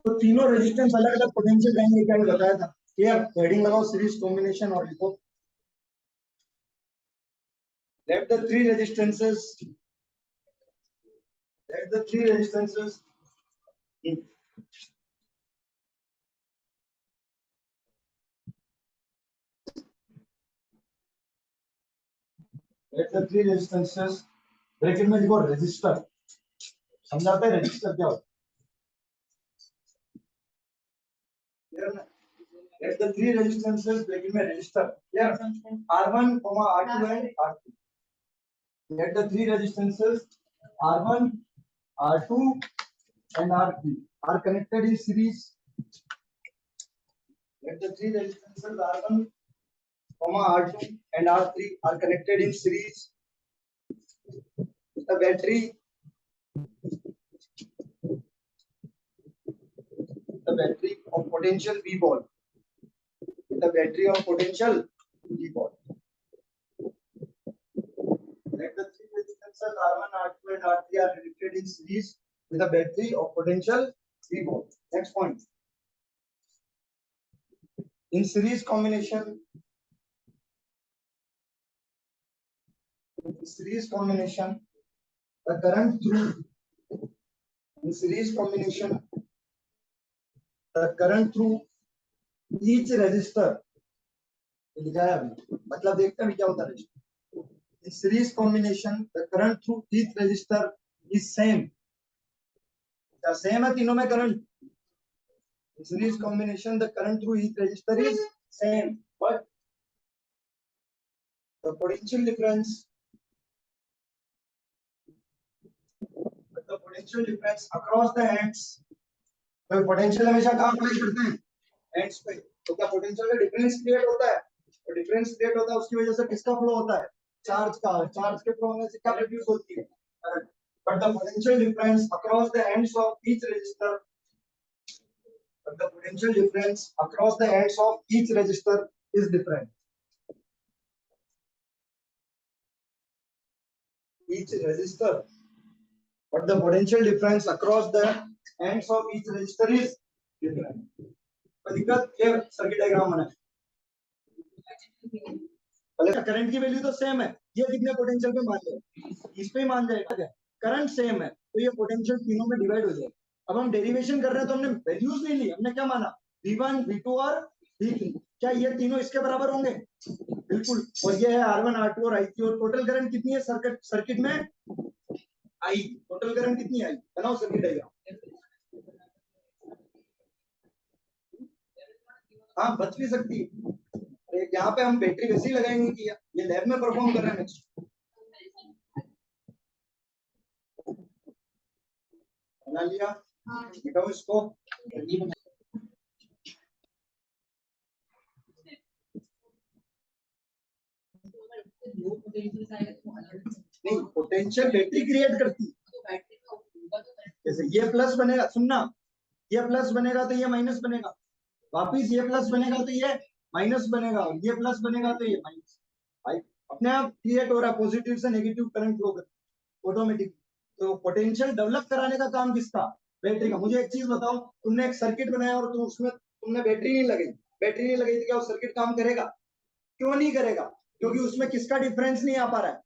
तो तीनों रेजिस्टेंस अलग अलग पोटेंशियल रहेंगे, क्या बताया था। क्लियर, हेडिंग लगाओ सीरीज कॉम्बिनेशन और लिखो let the three resistances let the three resistances let the three resistances bracket में लिखो रेजिस्टर। समझाते हैं रेजिस्टर क्या होता है। let the three resistances bracket में resistor clear, R1, R2 and R3। let the three resistances R1, R2 and R3 are connected in series। let the three resistances R1, R2 and R3 are connected in series with the battery of potential V ball, with the battery of potential V ball। Let the three resistances R1, R2 and R3 are connected in series with a battery of potential V ball। Next point. In series combination, the current through each resistor, लिखा है अभी, मतलब देखते हैं क्या होता है। In series combination, the current through each resistor is same। क्या सेम है तीनों में current. In series combination, the current through each resistor is same, but the potential difference across the ends, तो पोटेंशियल हमेशा कहाँ अप्लाई करते हैं, ends पे। तो क्या पोटेंशियल का डिफरेंस क्रिएट होता है, तो डिफरेंस क्रिएट होता है उसकी वजह से किसका फ्लो होता है, चार्ज का। चार्ज के फ्लो होने से क्या प्रोड्यूस होती है, current. But the potential difference across the ends of each resistor, but the potential difference across the ends of each resistor is different। each resistor, but the potential difference across the ends of each resistor is different। तो दिक्कत ये circuit diagram बना है, पहले current की value तो same है, ये कितने पोटेंशियल पे मान ले, इस पे मान जाएगा, करंट सेम है तो ये पोटेंशियल तीनों में डिवाइड हो जाएगा। अब हम डेरिवेशन कर रहे हैं तो हमने वैल्यूज नहीं ली, हमने क्या माना V1, V2 और V3। क्या ये तीनों इसके बराबर होंगे, बिल्कुल। और ये है R1, R2 और I3। और टोटल करंट कितनी है सर्किट में, I। टोटल करंट कितनी आई, बनाओ सर्किट डायग्राम। हाँ बच भी सकती है, यहाँ पे हम बैटरी वैसे ही लगाएंगे कि ये लैब में परफॉर्म कर रहे हैं नेक्स्ट। बना लिया, दिखाओ इसको। नहीं, पोटेंशियल बैटरी क्रिएट करती है। जैसे ये प्लस बनेगा, सुनना, ये प्लस बनेगा तो ये माइनस बनेगा, वापिस ये प्लस बनेगा तो ये माइनस बनेगा, ये प्लस बनेगा तो ये माइनस। अपने आप क्रिएट हो रहा है, पॉजिटिव से नेगेटिव करंट फ्लो कर ऑटोमेटिक। तो पोटेंशियल डेवलप कराने का काम किसका, बैटरी का। मुझे एक चीज बताओ, तुमने एक सर्किट बनाया और तुम उसमें तुमने बैटरी नहीं लगाई तो क्या वो सर्किट काम करेगा, क्यों नहीं करेगा, क्योंकि उसमें किसका डिफरेंस नहीं आ पा रहा है,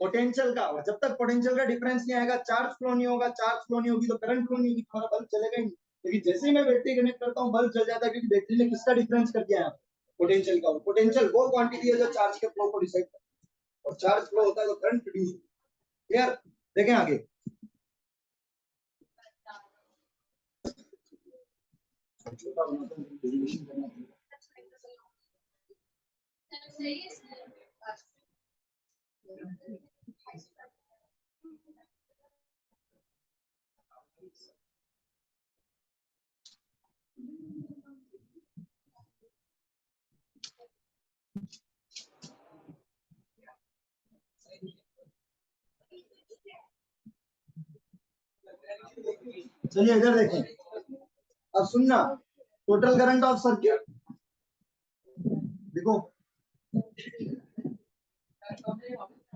पोटेंशियल का। जब तक पोटेंशियल का डिफरेंस नहीं आएगा, चार्ज फ्लो नहीं होगा, चार्ज फ्लो नहीं होगी तो करंट फ्लो नहीं होगी, तुम्हारा बल्ब चलेगा ही नहीं। लेकिन जैसे ही मैं बैटरी कनेक्ट करता हूँ बल्ब चल जाता है, क्योंकि बैटरी ने किसका डिफरेंस कर दिया है, पोटेंशियल का। पोटेंशियल वो क्वांटिटी है जो चार्ज के फ्लो को डिसाइड करता है, और चार्ज फ्लो होता है तो करंट प्रोड्यूस। क्लियर, देखें आगे। चलिए इधर देखें, अब सुनना, टोटल करंट ऑफ सर्किट देखो।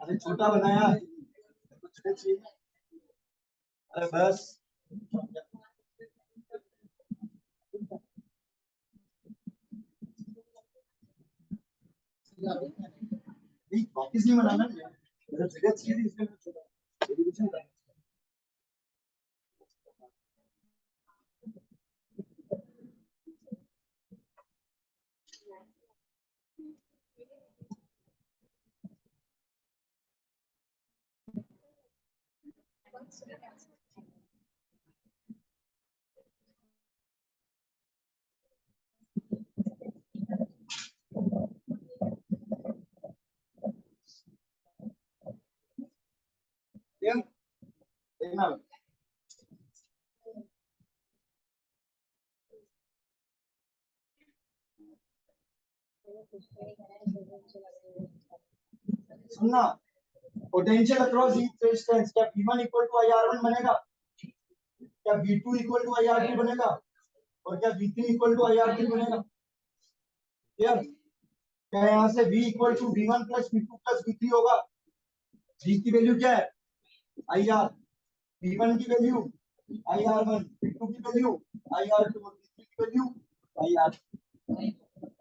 अरे छोटा बनाया, अरे बस नहीं वापिस नहीं बनाना, मेरा जगह चाहिए इसमें छोटा डेरिवेशन का। देखना सुनना, पोटेंशियल अक्रॉस ईच रेजिस्टेंस, क्या V1 इक्वल टू IR1 बनेगा, क्या V2 इक्वल टू IR2 बनेगा, और क्या V3 इक्वल टू IR3 बनेगा। क्लियर? क्या यहाँ से V equal to V1 plus V2 plus V3 होगा। V की वैल्यू क्या है IR, V1 की वैल्यू IR1, V2 की वैल्यू IR2, V3 की वैल्यू IR।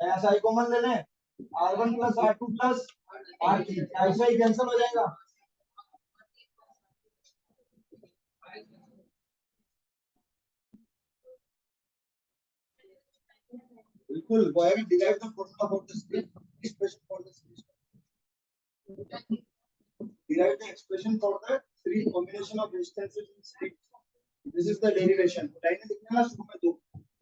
यहाँ से आई कॉमन ले लें, R1 plus R2 plus R3, ऐसा ही कैंसिल हो जाएगा। बिल्कुल वो आएगा, derive the formula for the expression for the series, derive the expression for the series combination of resistances in series. This is the derivation. Line लिखने में शुरू में दो,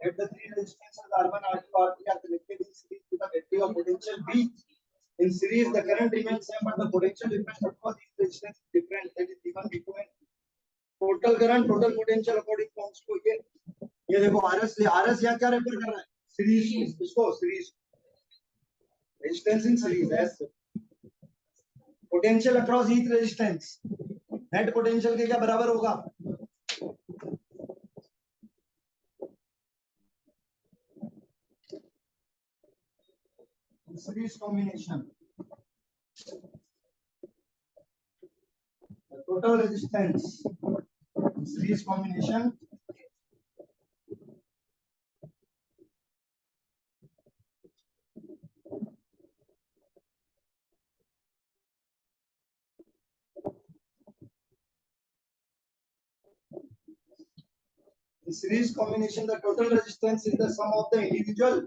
let the three resistances R1, R2, R3 are connected in series with a battery of potential V. In series, the current remains same, but the potential difference across these resistances is different. That is V1, V2 and total current, total potential according to Ohm's को ये देखो RS यहाँ क्या refer कर रहा है, series, इसको series resistance in series S. Potential across each resistance, net potential के क्या बराबर होगा, series combination total resistance series combination in series combination the total resistance is the sum of the individual।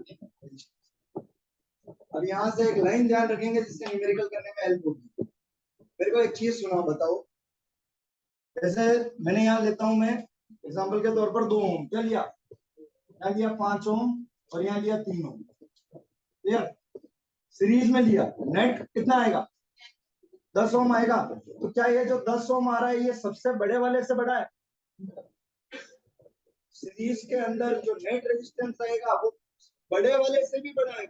अब यहाँ से एक लाइन ध्यान रखेंगे जिससे न्यूमेरिकल करने में हेल्प होगी। मेरे को एक चीज सुनाओ, बताओ, जैसे मैंने यहाँ लेता हूं मैं एग्जांपल के तौर पर 2 ओम, क्या लिया, यहाँ लिया 5 ओम और यहाँ लिया 3 ओम, क्लियर, सीरीज में लिया, नेट कितना आएगा 10 ओम आएगा। तो क्या ये जो 10 ओम आ रहा है ये सबसे बड़े वाले से बड़ा है, सीरीज के अंदर जो नेट रेजिस्टेंस आएगा वो बड़े वाले से भी बड़ा है।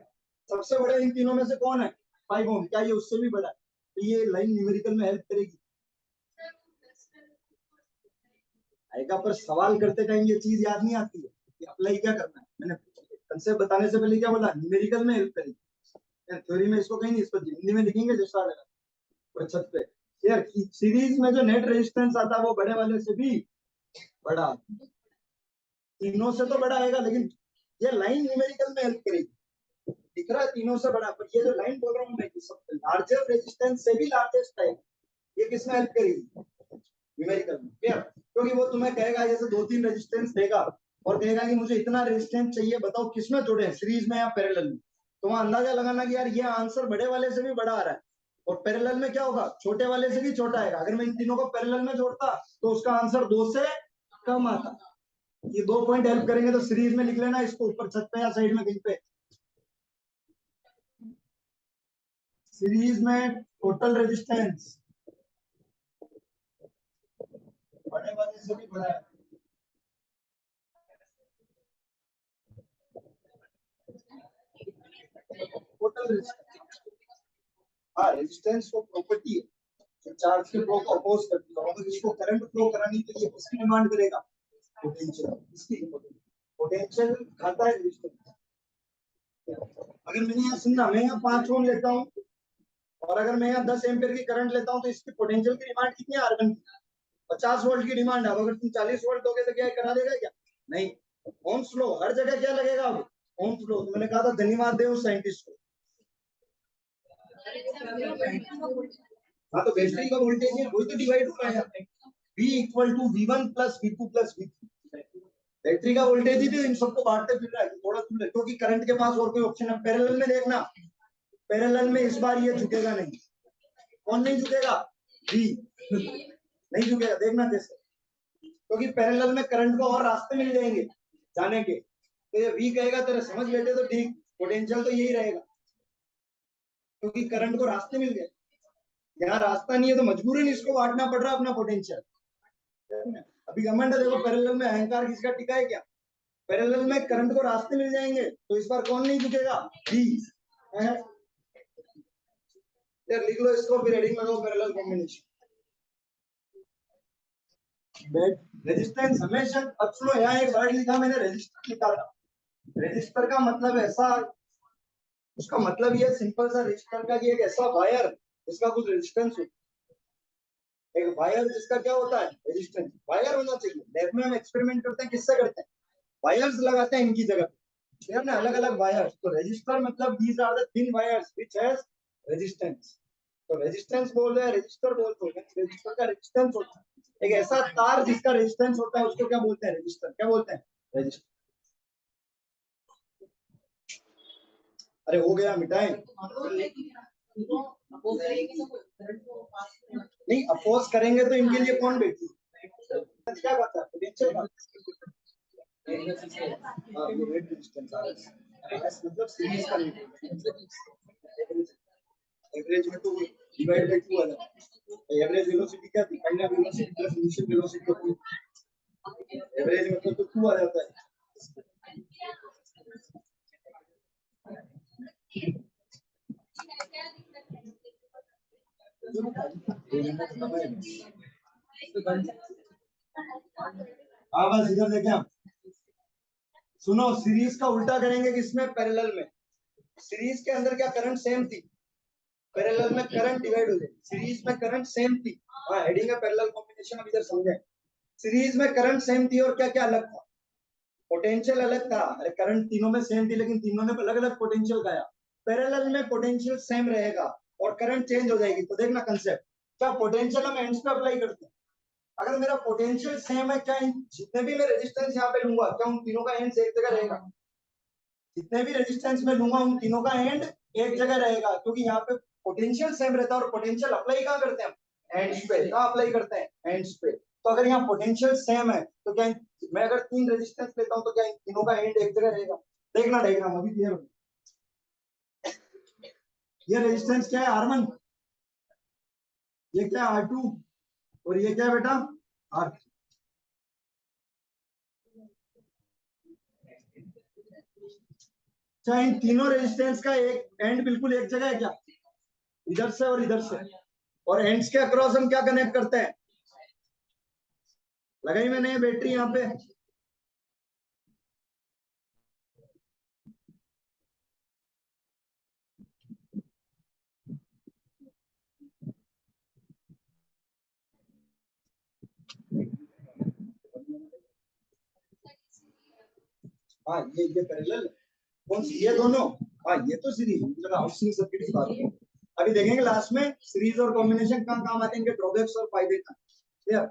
सबसे बड़ा इन तीनों में से कौन है 5 ओम, क्या ये उससे भी बड़ा है। तो ये लाइन न्यूमेरिकल में हेल्प करेगी आएगा, पर सवाल करते टाइम ये चीज याद नहीं आती है कि अप्लाई क्या करना है। मैंने कंसेप्ट बताने से पहले क्या बोला, न्यूमेरिकल में हेल्प करेगी, थ्योरी में इसको कहीं नहीं, इसको हिंदी में लिखेंगे जैसा लगा छत पे। यार सीरीज में जो नेट रेजिस्टेंस आता है वो बड़े वाले से भी बड़ा, तीनों से तो बड़ा आएगा, लेकिन ये लाइन न्यूमेरिकल में हेल्प करेगी। दिख रहा है तीनों से बड़ा, पर ये जो लाइन बोल रहा हूँ मैं लार्जर रेजिस्टेंस से भी लार्जेस्ट है, ये किसमें हेल्प करेगी न्यूमेरिकल में। क्लियर? क्योंकि वो तुम्हें कहेगा जैसे 2-3 रेजिस्टेंस देगा और कहेगा कि मुझे इतना रेजिस्टेंस चाहिए, बताओ किसमें जोड़े हैं, सीरीज में या पैरेलल में। तो वहां अंदाजा लगाना कि यार ये आंसर बड़े वाले से भी बड़ा आ रहा है, और पैरेलल में क्या होगा छोटे वाले से भी छोटा आएगा। अगर मैं इन तीनों को पैरेलल में जोड़ता तो उसका आंसर 2 से कम आता। ये 2 पॉइंट हेल्प करेंगे, तो सीरीज में लिख लेना इसको ऊपर छत पे या साइड में कहीं पे। सीरीज में टोटल रेजिस्टेंस बड़े वाले से भी बड़ा है। टोटल रेजिस्टेंस, हाँ रेजिस्टेंस को प्रॉपर्टी है जो चार्ज के फ्लो को अपोज करती है। अगर इसको करंट फ्लो करानी तो ये किसकी डिमांड करेगा, पोटेंशियल। इसकी पोटेंशियल खाता है रेजिस्टेंस। अगर मैंने यहाँ सुनना, मैं यहाँ 5 ओम लेता हूँ और अगर मैं यहाँ 10 एम्पीयर की करंट लेता हूँ तो इसकी पोटेंशियल की डिमांड कितनी है, R1 की 50 वोल्ट की डिमांड है। अगर तुम 40 वोल्ट दोगे तो क्या करा देगा क्या, नहीं। ओम्स लॉ हर जगह क्या लगेगा, अब ओम्स लॉ। तो मैंने कहा था धन्यवाद दे उस साइंटिस्ट को, हाँ तो बैटरी का वोल्टेज है वही तो डिवाइड हो रहा है V equal to V1 plus V2 plus V3। Battery का वोल्टेज ही तो इन सबको बांटते फिर रहा है थोड़ा थोड़ा, क्योंकि करंट के पास और कोई ऑप्शन है। पैरेलल में देखना, पैरेलल में इस बार ये झुकेगा नहीं। कौन नहीं झुकेगा? V नहीं झुकेगा, देखना कैसे, क्योंकि पैरेलल में करंट को और रास्ते मिल जाएंगे जाने के। तो ये V कहेगा तेरे समझ बैठे तो ठीक, पोटेंशियल तो यही रहेगा, क्योंकि करंट को रास्ते मिल गए। यहाँ रास्ता नहीं है तो मजबूरन इसको बांटना पड़ रहा अपना पोटेंशियल। अभी घमंड देखो, पैरेलल में अहंकार किसका टिका है क्या? पैरेलल में करंट को रास्ते मिल जाएंगे, तो इस बार कौन नहीं झुकेगा? V। यार लिख लो इसको, फिर हेडिंग लगाओ पैरेलल कॉम्बिनेशन। रेजिस्टेंस हमेशा, अब सुनो यहाँ एक वर्ड लिखा मैंने, रेजिस्टर लिखा था। रेजिस्टर का मतलब ऐसा, उसका मतलब ये सिंपल सा रेजिस्टर का कि एक ऐसा वायर जिसका कुछ रेजिस्टेंस हो। एक वायर जिसका क्या होता है? रेजिस्टेंस। वायर होना चाहिए। लैब में हम एक्सपेरिमेंट करते हैं, किससे करते हैं? वायर्स लगाते हैं इनकी जगह पे ना, अलग अलग वायर्स। तो रेजिस्टर मतलब these are the thin wires which has resistance. तो रेजिस्टेंस बोल रहे हैं, रेजिस्टर बोल रहे हैं, रेजिस्टर का रेजिस्टेंस होता है। एक ऐसा तार जिसका रेजिस्टेंस होता है उसको क्या बोलते हैं? रेजिस्टर। क्या बोलते हैं? रेजिस्टर। अरे हो गया, मिटाएं। नहीं अपोज करेंगे तो इनके लिए कौन बैठी? क्या बात है? पोटेंशियल बात। मतलब सीरीज का एवरेज में तो डिवाइड बाय 2 आ जाता है। एवरेज वेलोसिटी क्या थी? Final velocity plus initial velocity को एवरेज मतलब तो 2 आ जाता है। हाँ बस इधर देखें आप, सुनो सीरीज का उल्टा करेंगे किसमें? पैरेलल में। सीरीज के अंदर क्या करंट सेम थी? पैरेलल में करंट डिवाइड हो जाए। सीरीज में करंट सेम थी। हाँ हेडिंग है पैरेलल कॉम्बिनेशन, अब इधर समझें। सीरीज में करंट सेम थी और क्या क्या अलग था? पोटेंशियल अलग था। अरे करंट तीनों में सेम थी लेकिन तीनों ने अलग अलग पोटेंशियल गाया। पैरेलल में पोटेंशियल सेम रहेगा और करंट चेंज हो जाएगी। तो देखना कंसेप्ट, क्या पोटेंशियल हम एंड्स पे अप्लाई करते हैं। अगर मेरा पोटेंशियल सेम है, क्या जितने भी मैं रेजिस्टेंस यहाँ पे लूंगा, क्या उन तीनों का एंड एक जगह रहेगा? जितने भी रेजिस्टेंस में लूंगा उन तीनों का एंड एक जगह रहेगा, क्योंकि यहाँ पे पोटेंशियल सेम रहता है। और पोटेंशियल अप्लाई कहाँ करते हैं? एंड्स पे। कहाँ अप्लाई करते हैं? एंड्स पे। तो अगर यहाँ पोटेंशियल सेम है तो क्या मैं अगर 3 रेजिस्टेंस लेता हूँ तो क्या इन तीनों का एंड एक जगह रहेगा? देखना डायग्राम अभी क्लियर हो। ये रेजिस्टेंस क्या है? R1। ये क्या है? R2। और ये क्या है बेटा? R3। क्या इन तीनों रेजिस्टेंस का एक एंड बिल्कुल एक जगह है क्या? इधर से और इधर से। और एंड्स के अक्रॉस हम क्या कनेक्ट करते हैं? लगाई मैंने बैटरी यहाँ पे। हाँ ये पैरेलल कौन सी? ये दोनों। हाँ ये तो सीरीज, मतलब हाउसिंग सर्किट की बात है। अभी देखेंगे लास्ट में सीरीज और कॉम्बिनेशन कहाँ काम आते हैं, इनके ड्रॉबैक्स और फायदे का। क्लियर?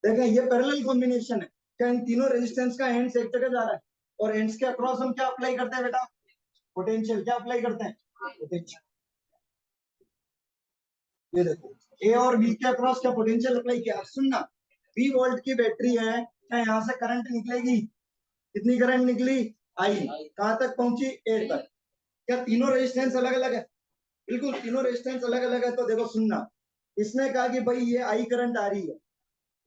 देखें ये पैरेलल कॉम्बिनेशन है। क्या इन तीनों रेजिस्टेंस का एंड्स एक जगह जा रहा है और एंड्स के अक्रॉस हम क्या अप्लाई करते हैं बेटा? पोटेंशियल। क्या अप्लाई करते हैं? पोटेंशियल। ये देखो ए और बी के अक्रॉस क्या पोटेंशियल अप्लाई किया। अब सुनना, 20 वोल्ट की बैटरी है, क्या यहाँ से करंट निकलेगी? कितनी करंट निकली? आई। कहां तक पहुंची? ए तक। क्या तीनों रेजिस्टेंस अलग अलग है? बिल्कुल तीनों रेजिस्टेंस अलग अलग है। तो देखो सुनना, इसने कहा कि भाई ये आई करंट आ रही है,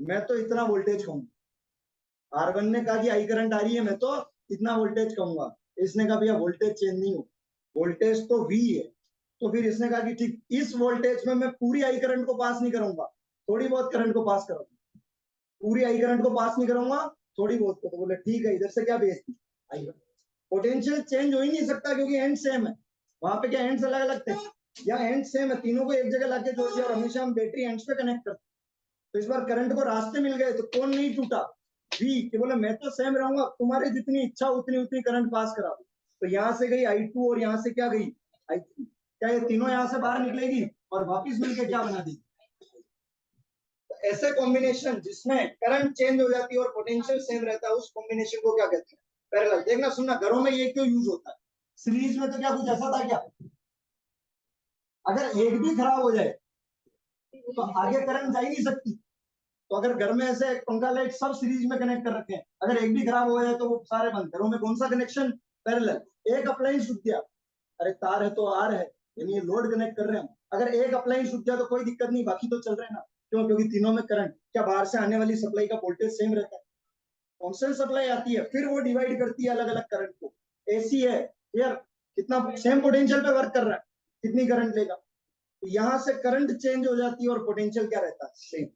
मैं तो इतना वोल्टेज कहूंगा। R1 ने कहा कि आई करंट आ रही है, मैं तो इतना वोल्टेज कहूंगा। इसने कहा भैया वोल्टेज चेंज नहीं हो, वोल्टेज तो V है। तो फिर इसने कहा कि ठीक इस वोल्टेज में मैं पूरी आई करंट को पास नहीं करूंगा, थोड़ी बहुत करंट को पास करूंगा। पूरी आई करंट को पास नहीं करूंगा, थोड़ी बहुत को। तो बोले ठीक है, इधर से क्या भेज दी? आई। पोटेंशियल चेंज हो ही नहीं सकता क्योंकि एंड सेम है। वहां पे क्या एंड्स अलग अलग थे? या एंड सेम है, तीनों को एक जगह लाके जोड़ दिया और हमेशा हम बैटरी एंड्स पे कनेक्ट करते। तो इस बार करंट को रास्ते मिल गए, तो कौन नहीं टूटा? V। कि बोले मैं तो सेम रहूंगा, तुम्हारी जितनी इच्छा उतनी उतनी करंट पास करा दो। तो यहाँ से गई I2 और यहाँ से क्या गई? I3। क्या ये तीनों यहाँ से बाहर निकलेगी और वापिस मिलके क्या बना देगी? तो ऐसे कॉम्बिनेशन जिसमें करंट चेंज हो जाती है और पोटेंशियल सेम रहता है, उस कॉम्बिनेशन को क्या कहते हैं? पैरेलल। देखना सुनना, घरों में ये क्यों यूज होता है? सीरीज में तो क्या कुछ ऐसा था क्या? अगर एक भी खराब हो जाए तो आगे करंट जा ही नहीं सकती। तो अगर घर में ऐसे पंखा लाइट सब सीरीज में कनेक्ट कर रखे हैं, अगर एक भी खराब हो जाए तो वो सारे बंद। घरों में कौन सा कनेक्शन? पैरेलल। एक अप्लायंस रुक गया, अरे तार है तो आर है, यानी ये लोड कनेक्ट कर रहे हैं। अगर एक अप्लायंस रुक गया तो कोई दिक्कत नहीं, बाकी तो चल रहे हैं ना। क्यों? क्योंकि तीनों में करंट, क्या बाहर से आने वाली सप्लाई का वोल्टेज सेम रहता है? कांस्टेंट सप्लाई आती है, फिर वो डिवाइड करती है अलग अलग करंट को। एसी है यार, कितना सेम पोटेंशियल पे वर्क कर रहा है, कितनी करंट लेगा? तो यहाँ से करंट चेंज हो जाती है और पोटेंशियल क्या रहता है? सेम।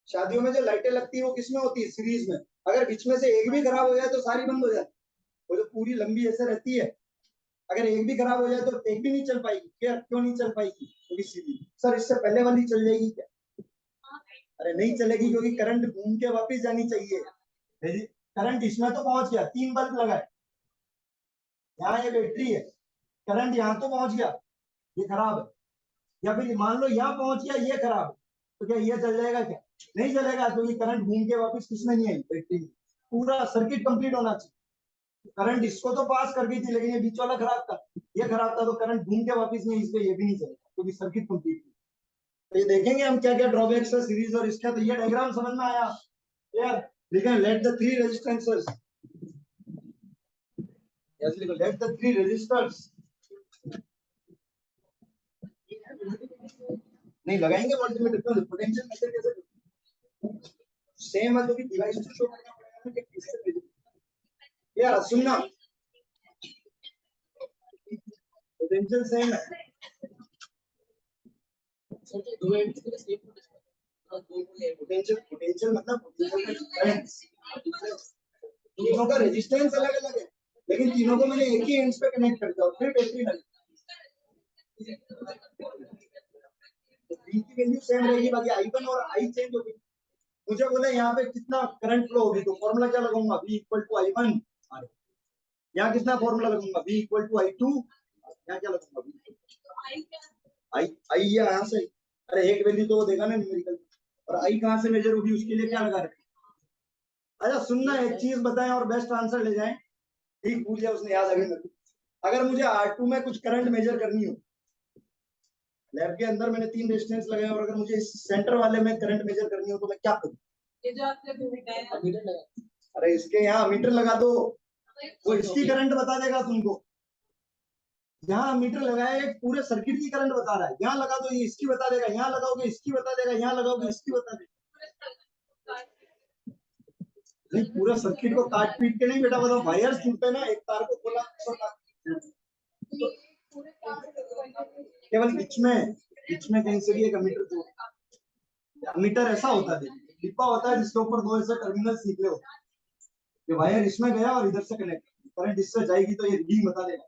शादियों में जो लाइटें लगती है वो किसमें होती है? सीरीज में। अगर बीच में से एक भी खराब हो जाए तो सारी बंद हो जाती है। वो जो पूरी लंबी ऐसे रहती है, अगर एक भी खराब हो जाए तो एक भी नहीं चल पाएगी। क्यों नहीं चल पाएगी? क्योंकि सीधी। सर इससे पहले वाली चल जाएगी क्या? अरे नहीं चलेगी, क्योंकि करंट घूम के वापिस जानी चाहिए। करंट इसमें तो पहुंच गया, 3 बल्ब लगाए, यहाँ ये बैटरी है, करंट यहाँ तो पहुंच गया, ये खराब है। या फिर मान लो यहाँ पहुंच गया, ये खराब है, तो क्या ये चल जाएगा? क्या नहीं चलेगा, क्योंकि करंट घूम के वापस किसमें नहीं आई? बैटरी में। पूरा सर्किट कंप्लीट होना चाहिए। करंट इसको तो पास कर गई थी, लेकिन ये बीच वाला खराब था, ये खराब था, तो करंट घूम के वापस नहीं, इसलिए ये भी नहीं चलेगा, क्योंकि सर्किट कंप्लीट थी। तो ये देखेंगे हम क्या क्या ड्रॉबैक्स है सीरीज और इसका। तो ये डायग्राम समझ में आया यार? लिखें let the 3 resistances, let the 3 resistors. नहीं लगाएंगे मल्टीमीटर, पोटेंशियल मेजर कैसे? सेम है, तो भी डिवाइस तो शो करना पड़ेगा ना कि किससे यार। सुनना, पोटेंशियल सेम है, पोटेंशियल मतलब तीनों का रेजिस्टेंस अलग अलग है, लेकिन तीनों को मैंने एक ही एंड्स पे कनेक्ट कर दिया और फिर बैटरी लगी। V की वैल्यू सेम रहेगी, बाकी I1 और I चेंज होगी। मुझे बोला यहाँ पे कितना करंट फ्लो होगी, तो फॉर्मूला क्या लगाऊंगा? V equal to I1। यहाँ कितना फॉर्मूला लगूंगा? V equal to I2। यहाँ क्या लगूंगा? I यहाँ से, अरे एक वैल्यू तो देगा ना न्यूमेरिकल, और I कहाँ से मेजर होगी, उसके लिए क्या लगा रखे? अच्छा सुनना, एक चीज बताएं और बेस्ट आंसर ले जाएं। ठीक पूछ लिया उसने, याद आ गई। अगर मुझे R2 में कुछ करंट मेजर करनी हो, लैब के अंदर मैंने 3 रेजिस्टेंस लगाए, और अगर मुझे इस सेंटर वाले में करंट मेजर करनी हो तो मैं क्या करूं? ये जो आपने अरे इसके यहाँ मीटर लगा दो, वो इसकी करंट बता देगा तुमको। यहाँ मीटर लगाया, एक पूरे सर्किट की करंट बता रहा है। यहाँ लगा दो, ये इसकी बता देगा, यहाँ लगाओगे इसकी बता देगा, यहाँ लगाओगे इसकी बता देगा। नहीं, पूरा सर्किट को काट पीट के नहीं बेटा, बताओ वायर्स टूटे ना, एक तार को खोला तो केवल बीच में कहीं से भी एक अमीटर अमीटर ऐसा होता है, डिब्बा होता है जिसके ऊपर 2 ऐसे टर्मिनल्स निकले होते हैं। ये वायर इसमें गया और इधर से कनेक्ट, करंट इससे जाएगी तो ये रीडिंग बता देगा।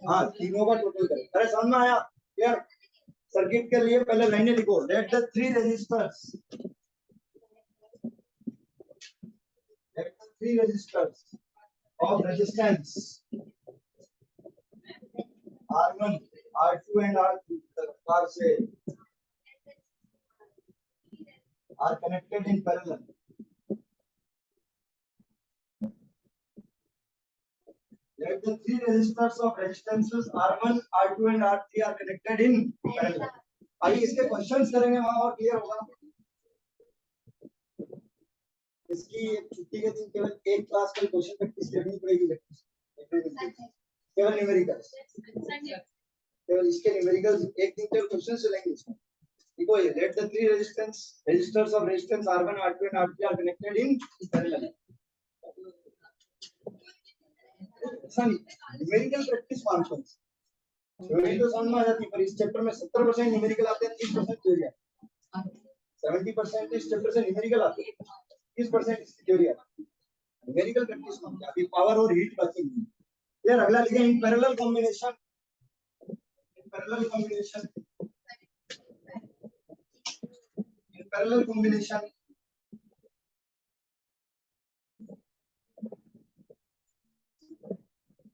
हाँ, तीनों का टोटल करें। अरे समझ में आया यार? सर्किट के लिए पहले लाइनें लिखो, let the 3 resistors, let the 3 resistors of resistance R1, R2 and R3 कार से are connected in parallel. Let the 3 resistors of resistances R1, R2 and R3 are connected in parallel. आइए इसके क्वेश्चंस करेंगे वहां और क्लियर होगा। इसकी छुट्टी के दिन केवल एक क्लास का क्वेश्चन प्रैक्टिस करनी पड़ेगी, केवल न्यूमेरिकल, केवल इसके न्यूमेरिकल एक दिन केवल क्वेश्चन चलेंगे इसमें। देखो ये let the 3 resistors of resistance R1, R2 and R3 are connected in parallel। Numerical practice functions theory तो समझ में आ जाती है, पर इस चैप्टर में 70% न्यूमेरिकल आते हैं, 30% थ्योरी आती है। 70% इस चैप्टर से न्यूमेरिकल आते हैं, 30% इसकी थ्योरी आती है। न्यूमेरिकल प्रैक्टिस में अभी पावर और हीट बाकी नहीं है। यार अगला लिखें in parallel combination, in parallel combination, in parallel combination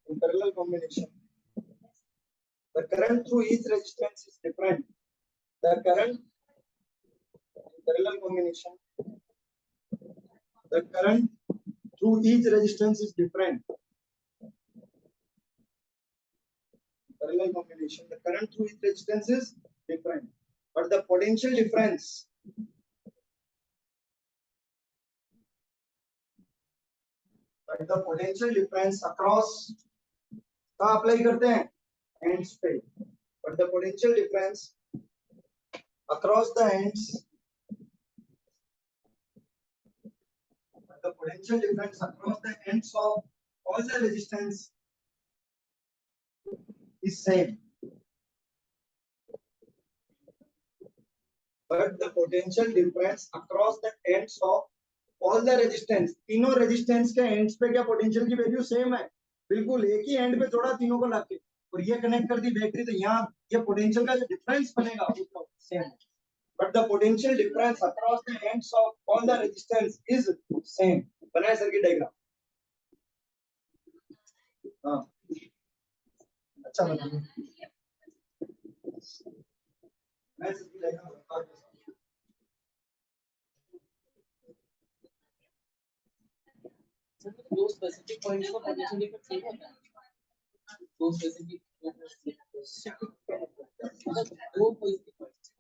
in parallel parallel combination. The current through each resistance is different. The current parallel combination. The current through each resistance is different. Parallel combination. The current through each resistance is different, but the potential difference. But the potential difference across का apply करते हैं ends पे, but the potential difference across the ends, the potential difference across the ends of all the resistance is same. But the potential difference across the ends of all the resistance, तीनों resistance के ends पे क्या potential की value same है? बिल्कुल एक ही and पे जोड़ा तीनों को लाके और ये कनेक्ट कर दी बैटरी, तो यहाँ ये पोटेंशियल का जो डिफरेंस बनेगा वो सेम है, but the potential difference across the ends of all the resistance is same. बनाए सर्किट डायग्राम. हाँ अच्छा बना. मैं सर्किट डायग्राम बता दूं. दो स्पेसिफिक पॉइंट्स का पोटेंशियल डिफरेंस सेम होता है. दो स्पेसिफिक दो स्पेसिफिक पॉइंट्स.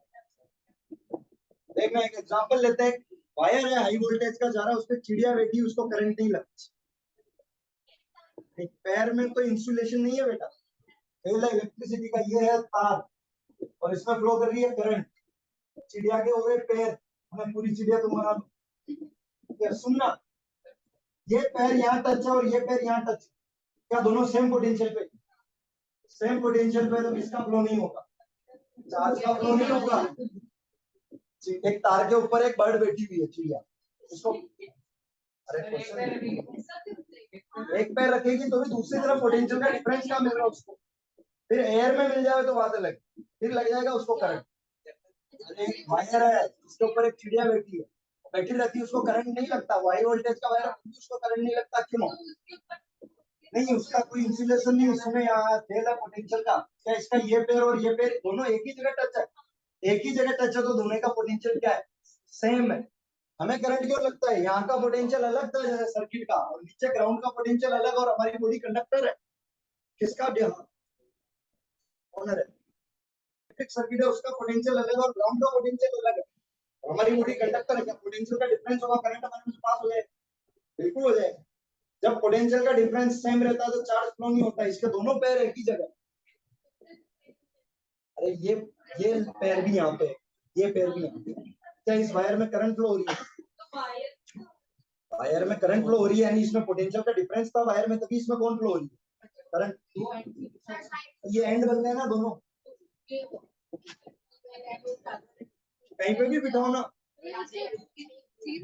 देखना एक एग्जांपल लेते हैं. वायर है हाई वोल्टेज का जा रहा है, उस पे चिड़िया बैठी, उसको करंट नहीं लगता. एक पैर में तो इंसुलेशन नहीं है बेटा, पहला इलेक्ट्रिसिटी का ये है तार और इसमें फ्लो कर रही है करंट. चिड़िया के हो गए पैर, हमें पूरी चिड़िया तुम्हारा सुनना. ये पैर यहाँ टच है और ये पैर यहाँ टच, क्या दोनों सेम पोटेंशियल पे? सेम पोटेंशियल पे, तो किसका फ्लो नहीं होगा? चार्ज का फ्लो नहीं होगा. एक तार के ऊपर एक बर्ड बैठी हुई है चिड़िया, उसको अरे एक पैर रखेगी तो भी दूसरी तरफ पोटेंशियल का डिफरेंस क्या मिल रहा है उसको? फिर एयर में मिल जाए तो बात अलग, फिर लग जाएगा उसको करंट. एक वायर है उसके ऊपर एक चिड़िया बैठी है, बैठी रहती है, उसको करंट नहीं लगता. हाई वोल्टेज का वायर, उसको करंट नहीं लगता. क्यों नहीं? उसका कोई इंसुलेशन नहीं उसमें. यहाँ तेल है पोटेंशियल का. क्या इसका ये पैर और ये पैर दोनों एक ही जगह टच है? एक ही जगह टच है तो दोनों का पोटेंशियल क्या है? सेम है. हमें करंट क्यों लगता है? यहाँ का पोटेंशियल अलग था जैसे सर्किट का, और नीचे ग्राउंड का पोटेंशियल अलग, और हमारी बॉडी कंडक्टर है. किसका ऑनर है? सर्किट है, उसका पोटेंशियल अलग और ग्राउंड का पोटेंशियल अलग है. हमारी बॉडी कंडक्टर है. क्या पोटेंशियल का डिफरेंस होगा, करंट हमारे में पास हो जाए? बिल्कुल हो जाएगा. जब पोटेंशियल का डिफरेंस सेम रहता है तो चार्ज फ्लो नहीं होता. इसके दोनों पैर एक ही जगह. अरे ये पैर भी यहाँ पे, ये पैर भी यहाँ पे. क्या इस वायर में करंट फ्लो हो रही है? वायर में करंट फ्लो हो रही है, यानी इसमें पोटेंशियल का डिफरेंस था वायर में, तभी इसमें कौन फ्लो हो रही है? करंट. ये एंड बनते हैं ना दोनों. कहीं पे भी बिठाओ ना,